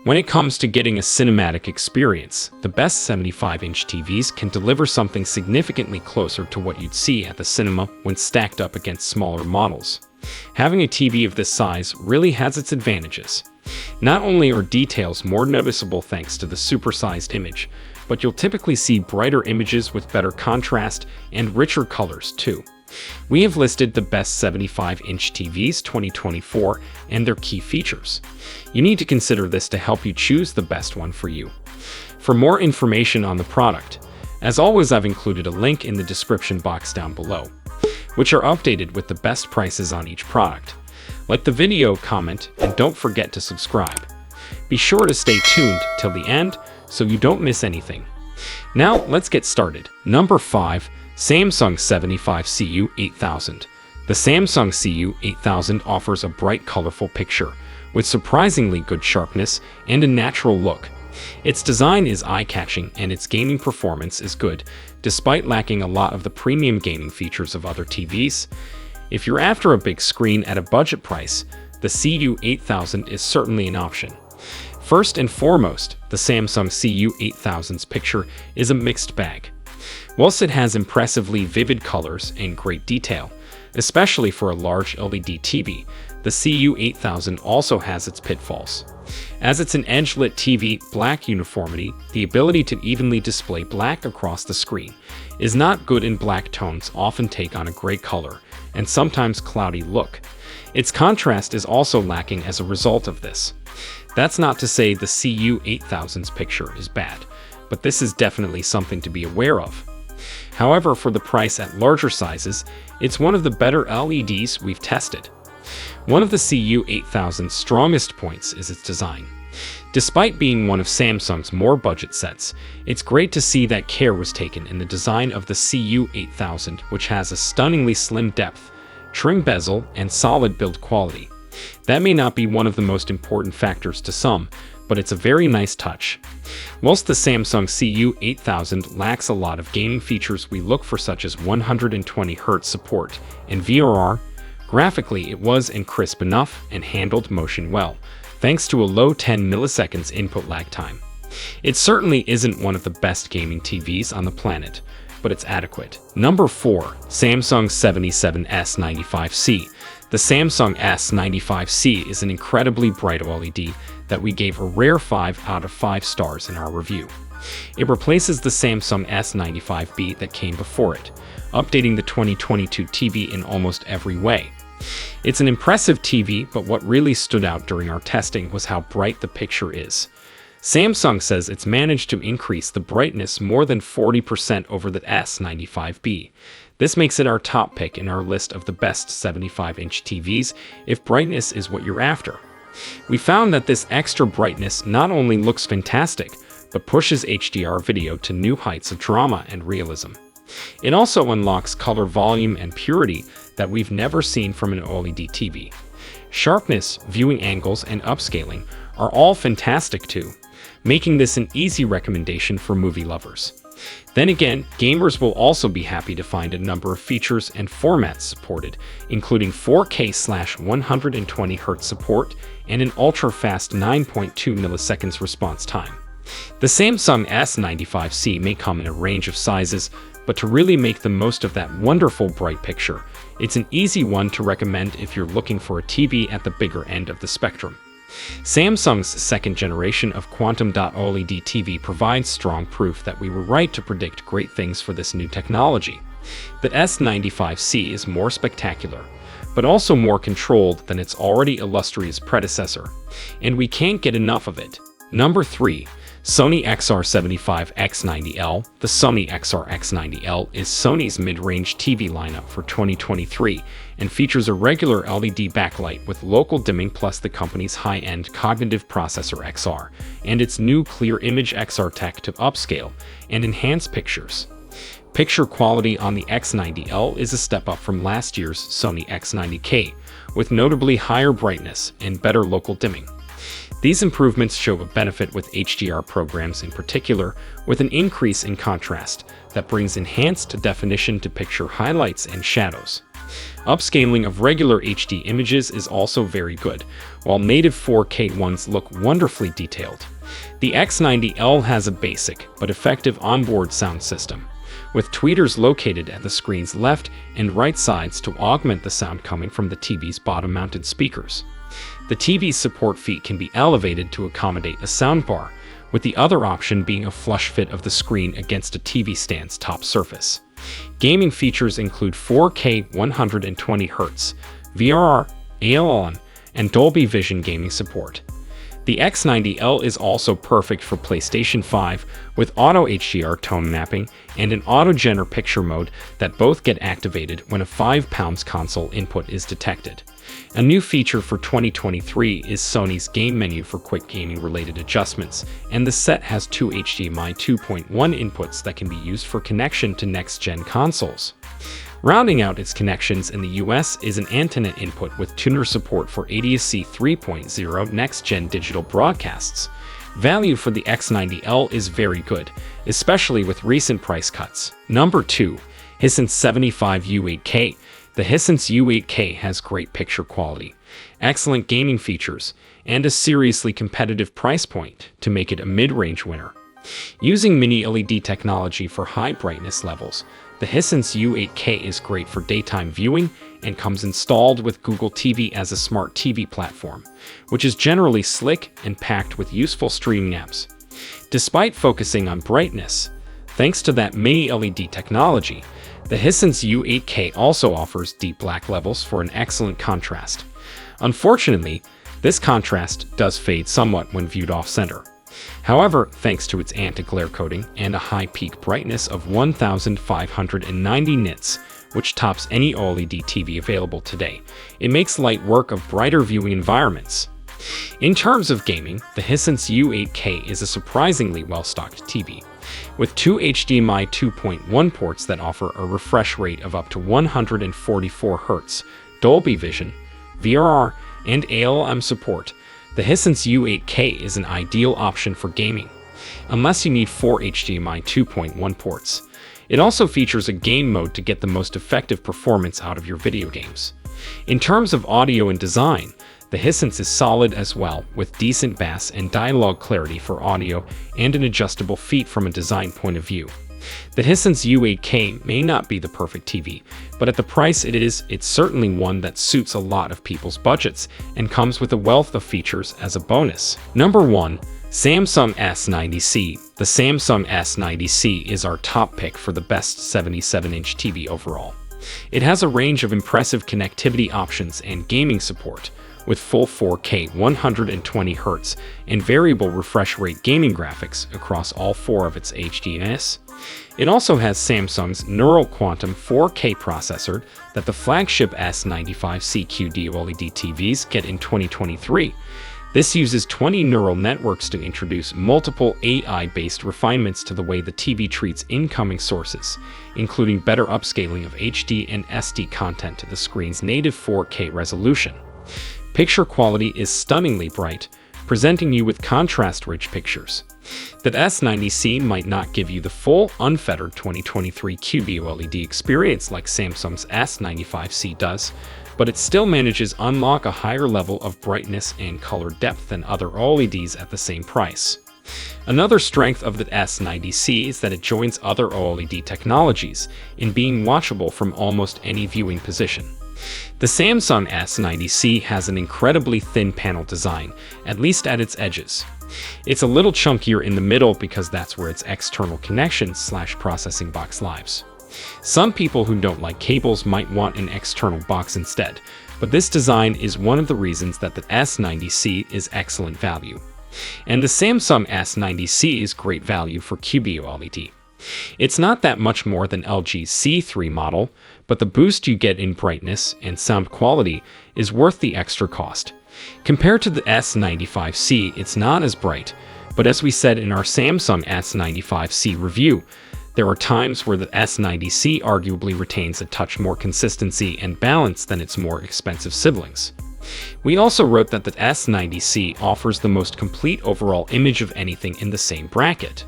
When it comes to getting a cinematic experience, the best 75-inch TVs can deliver something significantly closer to what you'd see at the cinema when stacked up against smaller models. Having a TV of this size really has its advantages. Not only are details more noticeable thanks to the supersized image, but you'll typically see brighter images with better contrast and richer colors too. We have listed the best 75-inch TVs 2024 and their key features. You need to consider this to help you choose the best one for you. For more information on the product, as always, I've included a link in the description box down below, which are updated with the best prices on each product. Like the video, comment, and don't forget to subscribe. Be sure to stay tuned till the end so you don't miss anything. Now let's get started. Number 5. Samsung 75 CU 8000. The Samsung CU 8000 offers a bright, colorful picture with surprisingly good sharpness and a natural look. Its design is eye-catching and its gaming performance is good, despite lacking a lot of the premium gaming features of other TVs. If you're after a big screen at a budget price, the CU 8000 is certainly an option. First and foremost, the Samsung CU 8000's picture is a mixed bag. Whilst it has impressively vivid colors and great detail, especially for a large LED TV, the CU 8000 also has its pitfalls. As it's an edge-lit TV, black uniformity, the ability to evenly display black across the screen, is not good, and black tones often take on a gray color and sometimes cloudy look. Its contrast is also lacking as a result of this. That's not to say the CU 8000's picture is bad, but this is definitely something to be aware of. However, for the price at larger sizes, it's one of the better LEDs we've tested. One of the CU 8000's strongest points is its design. Despite being one of Samsung's more budget sets, it's great to see that care was taken in the design of the CU 8000, which has a stunningly slim depth, trim bezel, and solid build quality. That may not be one of the most important factors to some, but it's a very nice touch. Whilst the Samsung CU 8000 lacks a lot of gaming features we look for, such as 120Hz support and VRR, graphically it was crisp enough and handled motion well, thanks to a low 10 milliseconds input lag time. It certainly isn't one of the best gaming TVs on the planet, but it's adequate. Number 4. Samsung 77S95C. The Samsung S95C is an incredibly bright OLED that we gave a rare 5 out of 5 stars in our review. It replaces the Samsung S95B that came before it, updating the 2022 TV in almost every way. It's an impressive TV, but what really stood out during our testing was how bright the picture is. Samsung says it's managed to increase the brightness more than 40% over the S95B. This makes it our top pick in our list of the best 75-inch TVs if brightness is what you're after. We found that this extra brightness not only looks fantastic, but pushes HDR video to new heights of drama and realism. It also unlocks color volume and purity that we've never seen from an OLED TV. Sharpness, viewing angles, and upscaling are all fantastic too, making this an easy recommendation for movie lovers. Then again, gamers will also be happy to find a number of features and formats supported, including 4K/120Hz support and an ultra-fast 9.2 milliseconds response time. The Samsung S95C may come in a range of sizes, but to really make the most of that wonderful bright picture, it's an easy one to recommend if you're looking for a TV at the bigger end of the spectrum. Samsung's second generation of Quantum OLED TV provides strong proof that we were right to predict great things for this new technology. The S95C is more spectacular, but also more controlled than its already illustrious predecessor, and we can't get enough of it. Number 3. Sony XR75X90L. The Sony XR-X90L is Sony's mid-range TV lineup for 2023 and features a regular LED backlight with local dimming, plus the company's high-end cognitive processor XR and its new clear image XR tech to upscale and enhance pictures. Picture quality on the X90L is a step up from last year's Sony X90K, with notably higher brightness and better local dimming. These improvements show a benefit with HDR programs in particular, with an increase in contrast that brings enhanced definition to picture highlights and shadows. Upscaling of regular HD images is also very good, while native 4K ones look wonderfully detailed. The X90L has a basic but effective onboard sound system, with tweeters located at the screen's left and right sides to augment the sound coming from the TV's bottom-mounted speakers. The TV's support feet can be elevated to accommodate a soundbar, with the other option being a flush fit of the screen against a TV stand's top surface. Gaming features include 4K 120Hz, VRR, ALM, and Dolby Vision gaming support. The X90L is also perfect for PlayStation 5 with auto HDR tone mapping and an auto-gener picture mode that both get activated when a 5 pounds console input is detected. A new feature for 2023 is Sony's game menu for quick gaming-related adjustments, and the set has two HDMI 2.1 inputs that can be used for connection to next-gen consoles. Rounding out its connections in the US is an antenna input with tuner support for ADAC 3.0 next-gen digital broadcasts. Value for the X90L is very good, especially with recent price cuts. Number 2. Hisense 75U8K. The Hisense U8K has great picture quality, excellent gaming features, and a seriously competitive price point to make it a mid-range winner. Using mini LED technology for high brightness levels, the Hisense U8K is great for daytime viewing and comes installed with Google TV as a smart TV platform, which is generally slick and packed with useful streaming apps. Despite focusing on brightness, thanks to that mini LED technology, the Hisense U8K also offers deep black levels for an excellent contrast. Unfortunately, this contrast does fade somewhat when viewed off-center. However, thanks to its anti-glare coating and a high peak brightness of 1590 nits, which tops any OLED TV available today, it makes light work of brighter viewing environments. In terms of gaming, the Hisense U8K is a surprisingly well-stocked TV, with two HDMI 2.1 ports that offer a refresh rate of up to 144 Hz, Dolby Vision, VRR, and ALM support. The Hisense U8K is an ideal option for gaming, unless you need 4 HDMI 2.1 ports. It also features a game mode to get the most effective performance out of your video games. In terms of audio and design, the Hisense is solid as well, with decent bass and dialogue clarity for audio and an adjustable feet from a design point of view. The Hisense U8K may not be the perfect TV, but at the price it is, it's certainly one that suits a lot of people's budgets and comes with a wealth of features as a bonus. Number 1. Samsung S90C. The Samsung S90C is our top pick for the best 77-inch TV overall. It has a range of impressive connectivity options and gaming support, with full 4K 120Hz and variable refresh rate gaming graphics across all 4 of its HDNS. It also has Samsung's Neural Quantum 4K processor that the flagship S95C QD OLED TVs get in 2023. This uses 20 neural networks to introduce multiple AI-based refinements to the way the TV treats incoming sources, including better upscaling of HD and SD content to the screen's native 4K resolution. Picture quality is stunningly bright, presenting you with contrast-rich pictures. The S90C might not give you the full, unfettered 2023 QD OLED experience like Samsung's S95C does, but it still manages to unlock a higher level of brightness and color depth than other OLEDs at the same price. Another strength of the S90C is that it joins other OLED technologies in being watchable from almost any viewing position. The Samsung S90C has an incredibly thin panel design, at least at its edges. It's a little chunkier in the middle because that's where its external connection/processing box lies. Some people who don't like cables might want an external box instead, but this design is one of the reasons that the S90C is excellent value. And the Samsung S90C is great value for QB OLED. It's not that much more than LG's C3 model, but the boost you get in brightness and sound quality is worth the extra cost. Compared to the S95C, it's not as bright, but as we said in our Samsung S95C review, there are times where the S90C arguably retains a touch more consistency and balance than its more expensive siblings. We also wrote that the S90C offers the most complete overall image of anything in the same bracket.